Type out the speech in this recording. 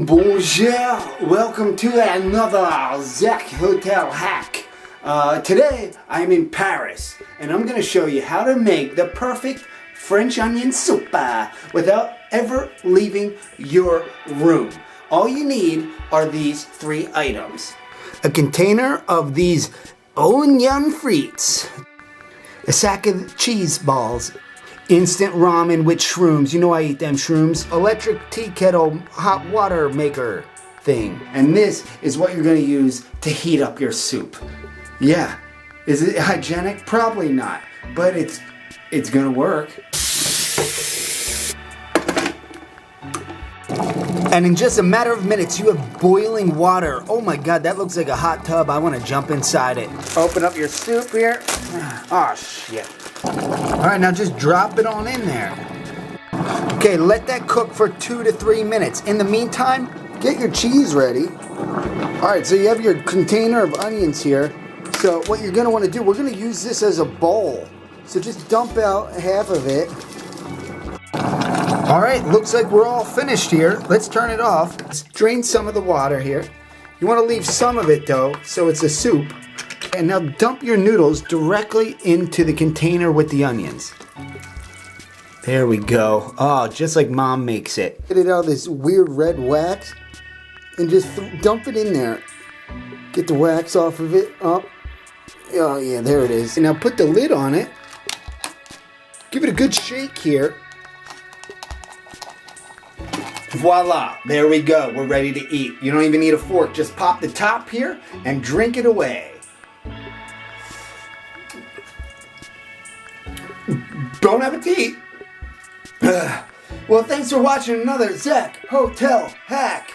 Bonjour, welcome to another Zach Hotel hack. Today I'm in Paris and I'm going to show you how to make the perfect French onion soup without ever leaving your room. All you need are these three items. A container of these onion frites, a sack of cheese balls, instant ramen with shrooms. You know I eat them shrooms. Electric tea kettle hot water maker thing. And this is what you're going to use to heat up your soup. Yeah. Is it hygienic? Probably not. But it's going to work. And in just a matter of minutes, you have boiling water. Oh my God, that looks like a hot tub. I want to jump inside it. Open up your soup here. Oh shit. Alright, now just drop it on in there. Okay, let that cook for 2 to 3 minutes. In the meantime, get your cheese ready. Alright, so you have your container of onions here. So what you're going to want to do, we're going to use this as a bowl. So just dump out half of it. Alright, looks like we're all finished here. Let's turn it off. Let's drain some of the water here. You want to leave some of it though, so it's a soup. And now dump your noodles directly into the container with the onions. There we go. Oh, just like Mom makes it. Get it out of this weird red wax and just dump it in there. Get the wax off of it. Oh yeah, there it is. And now put the lid on it. Give it a good shake here. Voila, there we go. We're ready to eat. You don't even need a fork. Just pop the top here and drink it away. Bon appetit! Well, thanks for watching another Zach Hotel hack.